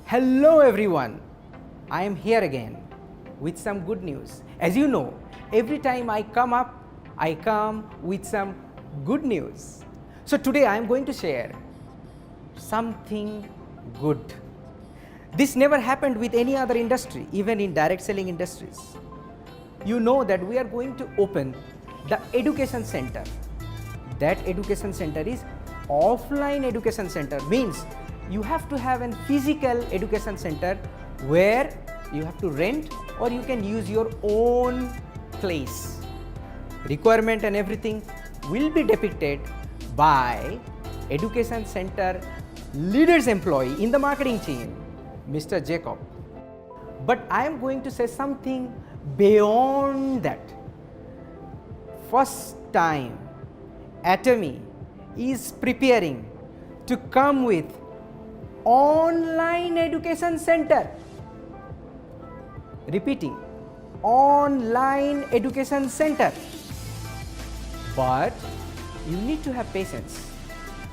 Hello everyone, I am here again with some good news. As you know, every time I come with some good news. So today I am going to share something good. This never happened with any other industry, even in direct selling industries. You know that we are going to open the education center. That education center is offline education center, means you have to have a physical education center where you have to rent or you can use your own place. Requirement and everything will be depicted by education center leaders employee in the marketing team, Mr. Jacob. But I am going to say something beyond that. First time Atomy is preparing to come with online education center. Repeating, online education center. But you need to have patience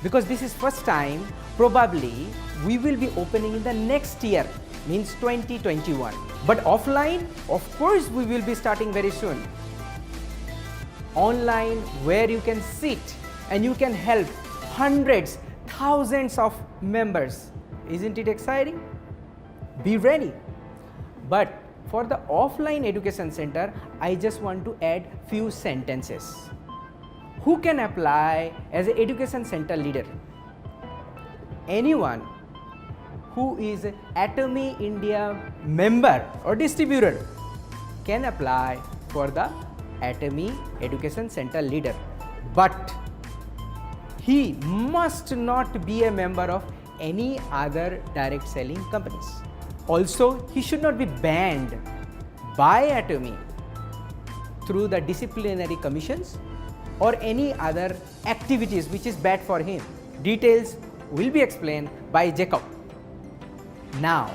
because this is first time. Probably we will be opening in the next year, means 2021. But offline, of course, we will be starting very soon. Online, where you can sit and you can help hundreds, thousands of members. Isn't it exciting? Be ready. But for the offline education center, I just want to add few sentences. Who can apply as an education center leader? Anyone who is Atomy India member or distributor can apply for the Atomy Education Center leader. But he must not be a member of any other direct selling companies. Also, he should not be banned by Atomy through the disciplinary commissions or any other activities which is bad for him. Details will be explained by Jacob. Now,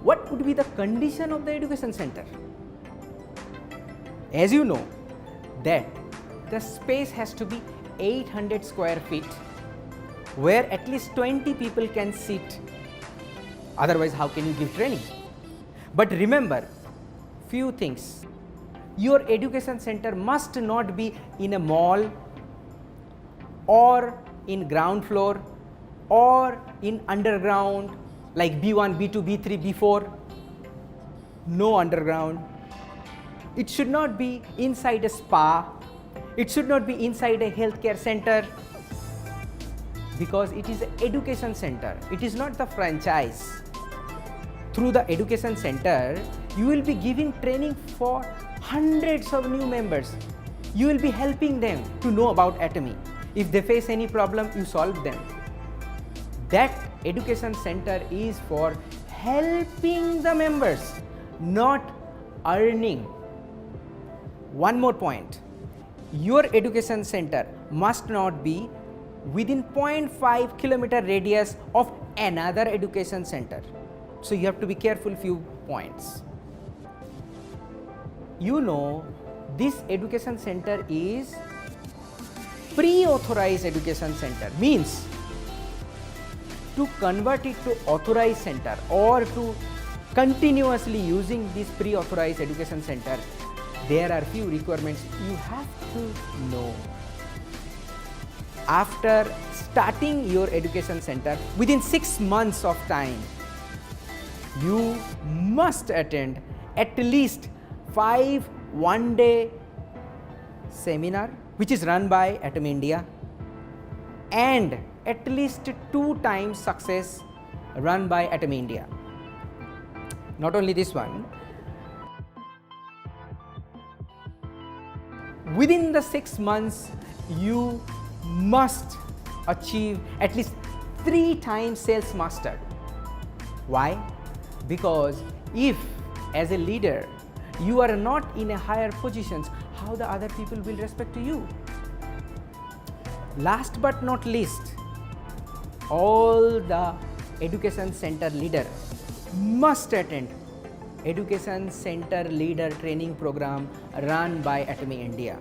what would be the condition of the education center? As you know that the space has to be 800 square feet where at least 20 people can sit. Otherwise, how can you give training? But remember few things. Your education center must not be in a mall or in ground floor or in underground like B1, B2, B3, B4. No underground. It should not be inside a spa. It should not be inside a healthcare center because it is an education center. It is not the franchise. Through the education center, you will be giving training for hundreds of new members. You will be helping them to know about Atomy. If they face any problem, you solve them. That education center is for helping the members, not earning. One more point, your education center must not be within 0.5 kilometer radius of another education center. So you have to be careful few points. You know, this education center is pre-authorized education center, means to convert it to authorized center or to continuously using this pre-authorized education center, there are few requirements you have to know. After starting your education center, within 6 months of time, you must attend at least 5 one-day seminar which is run by Atomy India and at least 2 times success run by Atomy India. Not only this one, within the 6 months you must achieve at least 3 times sales master. Why? Because if as a leader you are not in a higher positions, how the other people will respect to you? Last but not least, all the education center leader must attend education center leader training program run by Atomy India.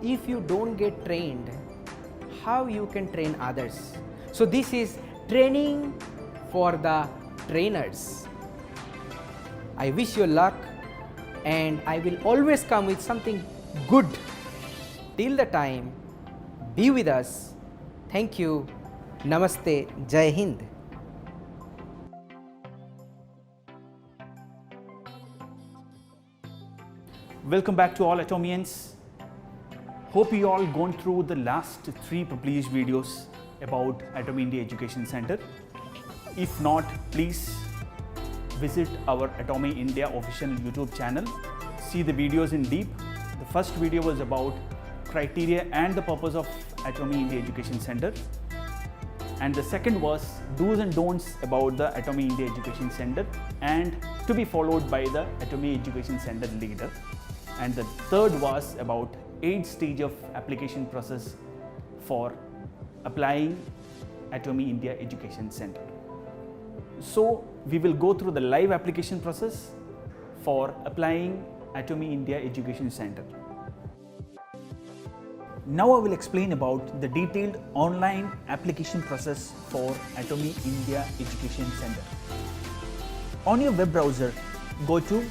If you don't get trained, how you can train others? So this is training for the trainers. I wish you luck, and I will always come with something good. Till the time, be with us. Thank you. Namaste. Jai Hind. Welcome back to all Atomians. Hope you all gone through the last 3 published videos about Atomy India Education Center. If not, please visit our Atomy India official YouTube channel. See the videos in deep. The first video was about criteria and the purpose of Atomy India Education Center. And the second was do's and don'ts about the Atomy India Education Center, and to be followed by the Atomy Education Center leader. And the third was about 8 stage of application process for applying Atomy India Education Center. So we will go through the live application process for applying Atomy India Education Center. Now I will explain about the detailed online application process for Atomy India Education Center. On your web browser, go to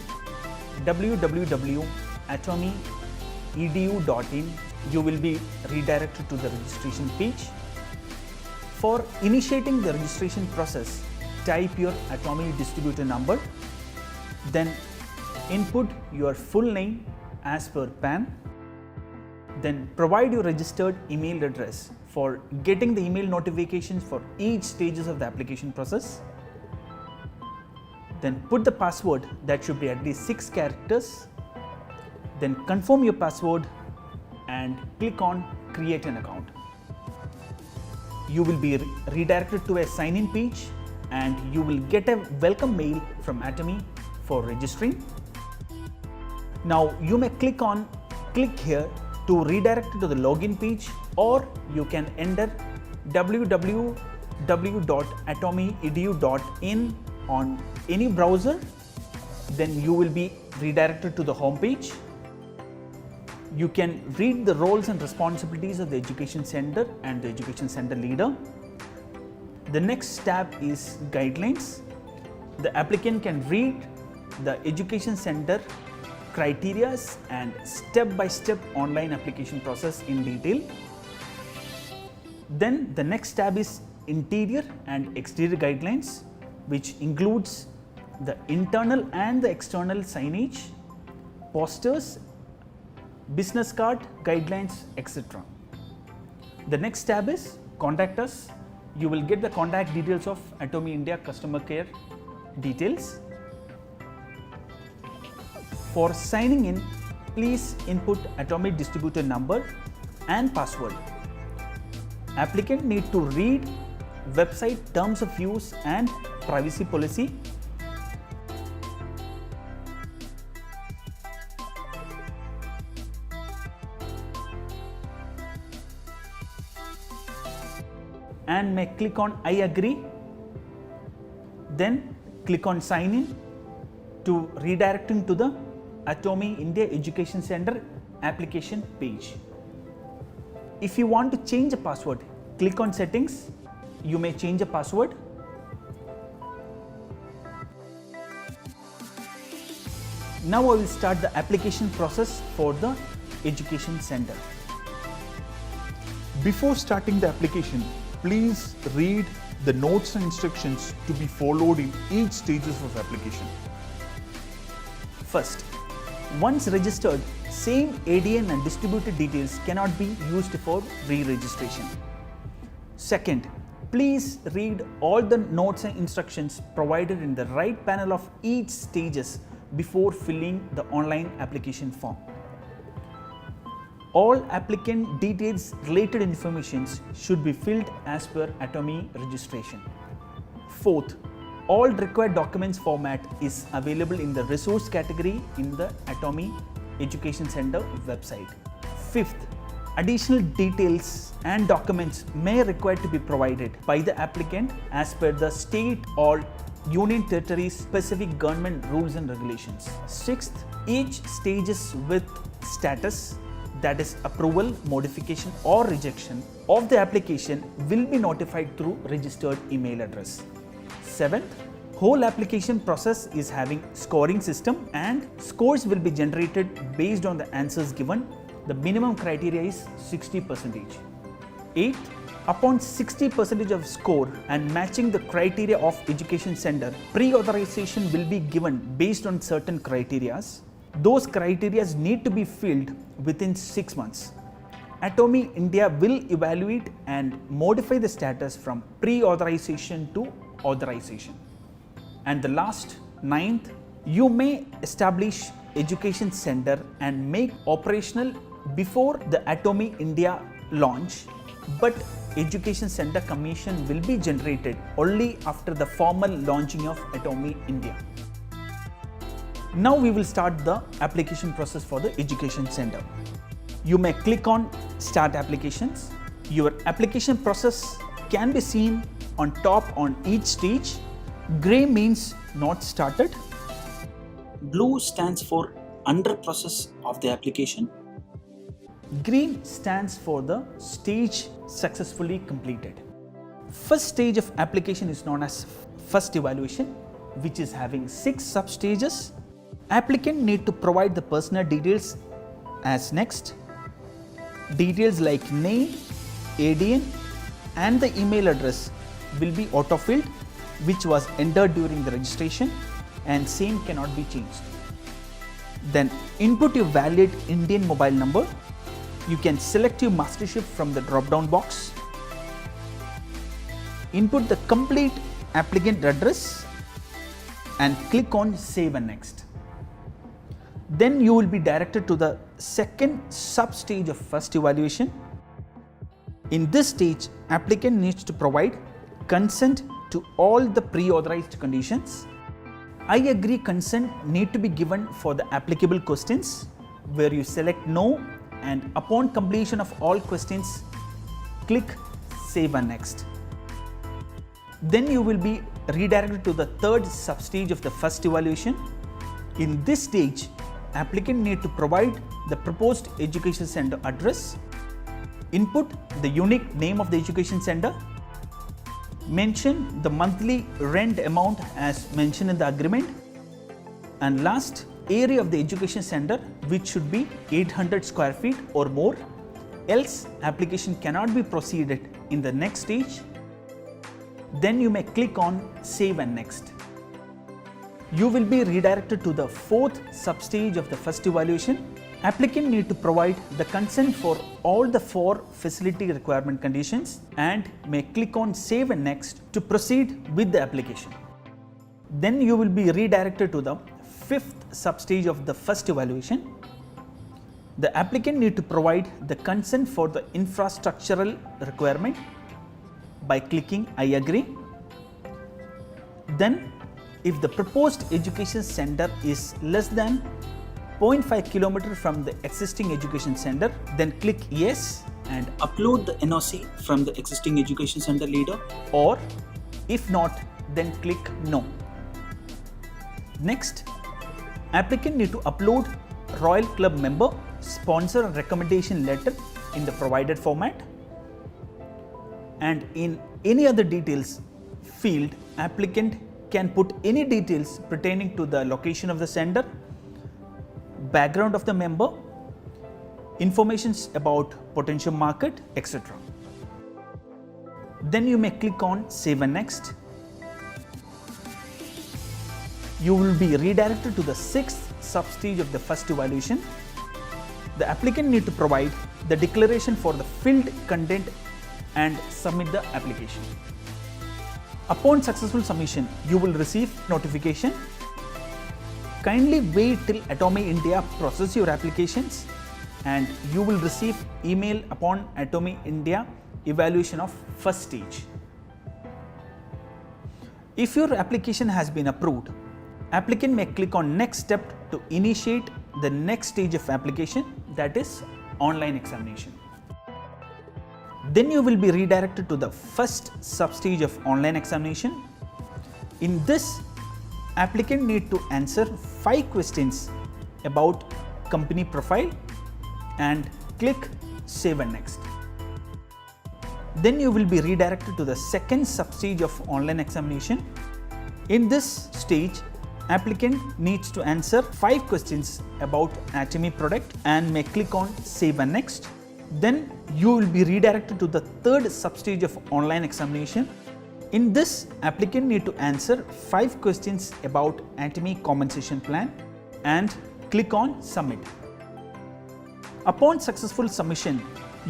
www.atomyedu.in. You will be redirected to the registration page. For initiating the registration process, type your Atomy distributor number, then input your full name as per PAN, then provide your registered email address for getting the email notifications for each stages of the application process. Then put the password that should be at least 6 characters. Then confirm your password and click on create an account. You will be redirected to a sign-in page and you will get a welcome mail from Atomy for registering. Now you may click here to redirect to the login page, or you can enter www.atomyedu.in on any browser. Then you will be redirected to the home page. You can read the roles and responsibilities of the education center and the education center leader. The next tab is guidelines. The applicant can read the education center criteria and step-by-step online application process in detail. Then the next tab is interior and exterior guidelines, which includes the internal and the external signage, posters, business card, guidelines, etc. The next tab is contact us. You will get the contact details of Atomy India customer care details. For signing in, please input Atomy distributor number and password. Applicant need to read website terms of use and privacy policy. And may click on I agree. Then click on sign in to redirecting to the Atomy India Education Center application page. If you want to change a password, click on settings. You may change a password. Now I will start the application process for the education center. Before starting the application, please read the notes and instructions to be followed in each stages of application. First, once registered, same ADN and distributor details cannot be used for re-registration. Second, please read all the notes and instructions provided in the right panel of each stages before filling the online application form. All applicant details related informations should be filled as per Atomy registration. Fourth, all required documents format is available in the resource category in the Atomy Education Center website. Fifth, additional details and documents may require to be provided by the applicant as per the state or union territory specific government rules and regulations. Sixth, each stages with status, that is approval, modification or rejection of the application will be notified through registered email address. 7th. Whole application process is having scoring system and scores will be generated based on the answers given. The minimum criteria is 60%. 8th, upon 60% of score and matching the criteria of education center, pre-authorization will be given based on certain criteria. Those criteria need to be filled within 6 months. Atomy India will evaluate and modify the status from pre-authorization to authorization. And the last, 9th, you may establish education center and make operational before the Atomy India launch, but education center commission will be generated only after the formal launching of Atomy India. Now we will start the application process for the education center. You may click on Start Applications. Your application process can be seen on top on each stage. Gray means not started. Blue stands for under process of the application. Green stands for the stage successfully completed. First stage of application is known as first evaluation, which is having 6 sub-stages. Applicant need to provide the personal details as next. Details like name, ADN and the email address will be auto-filled, which was entered during the registration and same cannot be changed. Then input your valid Indian mobile number. You can select your mastership from the drop-down box. Input the complete applicant address and click on Save and Next. Then you will be directed to the second sub-stage of first evaluation. In this stage, applicant needs to provide consent to all the pre-authorized conditions. I agree consent need to be given for the applicable questions, where you select no, and upon completion of all questions, click Save and Next. Then you will be redirected to the third sub-stage of the first evaluation. In this stage, applicant need to provide the proposed education center address, input the unique name of the education center, mention the monthly rent amount as mentioned in the agreement, and last, area of the education center, which should be 800 square feet or more, else application cannot be proceeded in the next stage. Then you may click on Save and Next. You will be redirected to the fourth sub-stage of the first evaluation. Applicant need to provide the consent for all the 4 facility requirement conditions and may click on Save and Next to proceed with the application. Then you will be redirected to the 5th sub-stage of the first evaluation. The applicant need to provide the consent for the infrastructural requirement by clicking I agree. Then if the proposed education center is less than 0.5 km from the existing education center, then click yes and upload the NOC from the existing education center leader, or if not, then click no. Next, applicant need to upload Royal Club member sponsor recommendation letter in the provided format, and in any other details field, applicant can put any details pertaining to the location of the center, background of the member, informations about potential market, etc. Then you may click on Save and Next. You will be redirected to the 6th sub-stage of the first evaluation. The applicant need to provide the declaration for the filled content and submit the application. Upon successful submission, you will receive notification. Kindly wait till Atomy India process your applications and you will receive email upon Atomy India evaluation of first stage. If your application has been approved, applicant may click on next step to initiate the next stage of application, that is online examination. Then you will be redirected to the first sub-stage of online examination. In this, applicant need to answer 5 questions about company profile and click Save and Next. Then you will be redirected to the second sub-stage of online examination. In this stage, applicant needs to answer 5 questions about Atomy product and may click on Save and Next. Then you will be redirected to the third substage of online examination. In this, applicant need to answer 5 questions about Atomy compensation plan and click on Submit. Upon successful submission,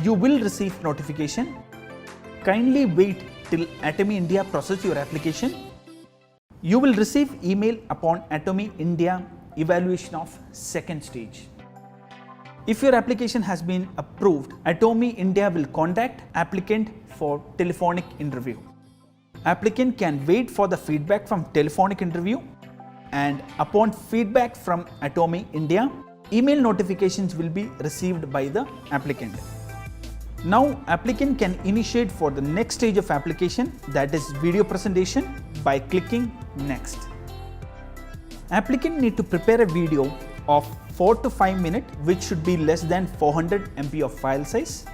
you will receive notification. Kindly wait till Atomy India process your application. You will receive email upon Atomy India evaluation of second stage. If your application has been approved, Atomy India will contact applicant for telephonic interview. Applicant can wait for the feedback from telephonic interview, and upon feedback from Atomy India, email notifications will be received by the applicant. Now applicant can initiate for the next stage of application, that is video presentation, by clicking Next. Applicant need to prepare a video of 4 to 5 minutes, which should be less than 400 MB of file size,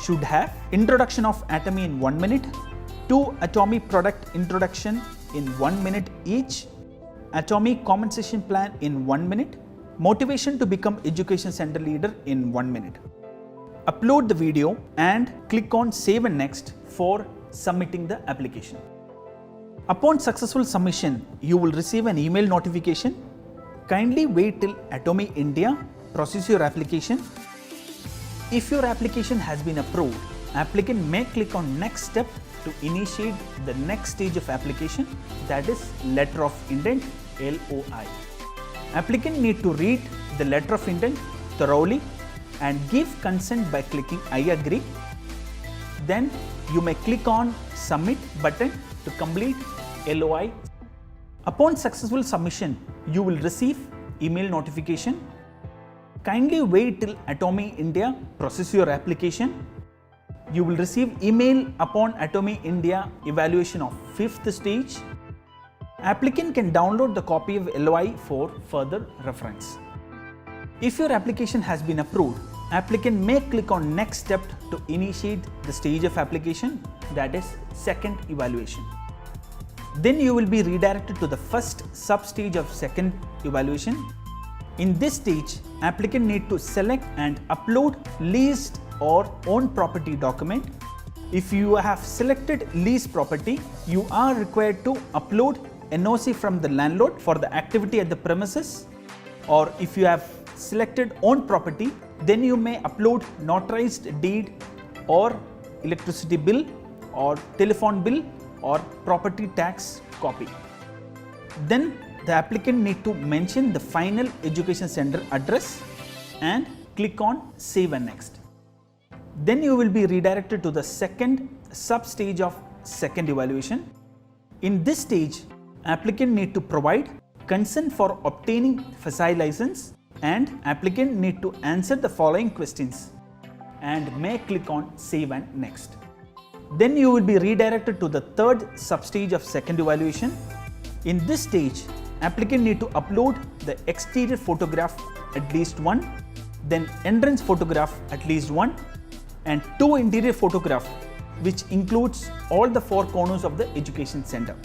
should have introduction of Atomy in 1 minute, 2 Atomy product introduction in 1 minute each, Atomy compensation plan in 1 minute, motivation to become education center leader in 1 minute. Upload the video and click on Save and Next for submitting the application. Upon successful submission, you will receive an email notification. Kindly wait till Atomy India process your application. If your application has been approved, applicant may click on Next step to initiate the next stage of application, that is Letter of Intent, LOI. Applicant need to read the Letter of Intent thoroughly and give consent by clicking I agree. Then you may click on Submit button to complete LOI. Upon successful submission, you will receive email notification. Kindly wait till Atomy India process your application. You will receive email upon Atomy India evaluation of 5th stage. Applicant can download the copy of LOI for further reference. If your application has been approved, applicant may click on Next step to initiate the stage of application, that is second evaluation. Then you will be redirected to the first sub-stage of second evaluation. In this stage, applicant need to select and upload leased or owned property document. If you have selected leased property, you are required to upload NOC from the landlord for the activity at the premises, or if you have selected owned property, then you may upload notarized deed or electricity bill or telephone bill or property tax copy. Then the applicant need to mention the final education center address and click on Save and Next. Then you will be redirected to the second sub-stage of second evaluation. In this stage, applicant need to provide consent for obtaining FSI license, and applicant need to answer the following questions and may click on Save and Next. Then you will be redirected to the third sub-stage of second evaluation. In this stage, applicant need to upload the exterior photograph at least one, then entrance photograph at least one, and 2 interior photograph, which includes all the 4 corners of the education center.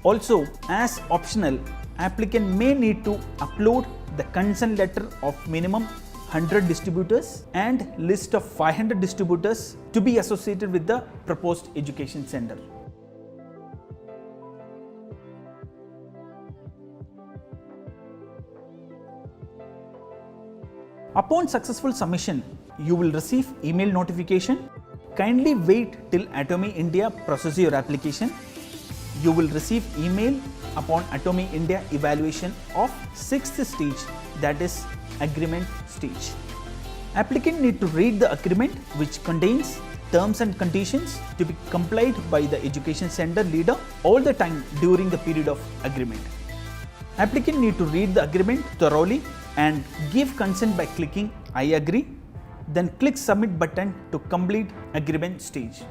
Also, as optional, applicant may need to upload the consent letter of minimum 100 distributors and list of 500 distributors to be associated with the proposed education center. Upon successful submission, you will receive email notification. Kindly wait till Atomy India process your application. You will receive email upon Atomy India evaluation of 6th stage, that is agreement stage. Applicant need to read the agreement, which contains terms and conditions to be complied by the education center leader all the time during the period of agreement. Applicant need to read the agreement thoroughly and give consent by clicking I agree, then click Submit button to complete agreement stage.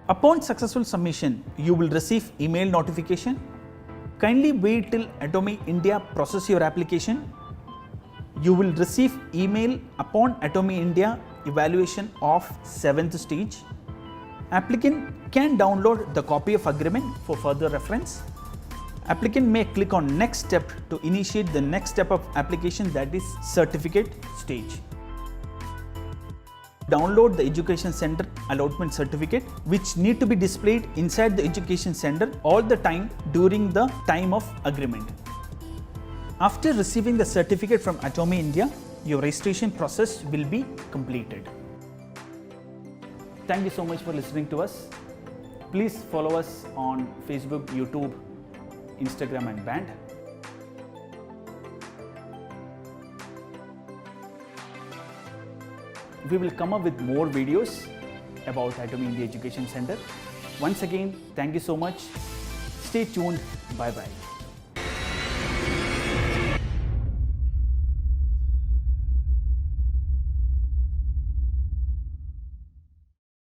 Upon successful submission, you will receive email notification. Kindly wait till Atomy India process your application. You will receive email upon Atomy India evaluation of 7th stage. Applicant can download the copy of agreement for further reference. Applicant may click on next step to initiate the next step of application, that is certificate stage. Download the Education Center allotment certificate, which need to be displayed inside the Education Center all the time during the time of agreement. After receiving the certificate from Atomy India, your registration process will be completed. Thank you so much for listening to us. Please follow us on Facebook, YouTube, Instagram and Band. We will come up with more videos about Atomy India Education Center. Once again, thank you so much. Stay tuned. Bye bye.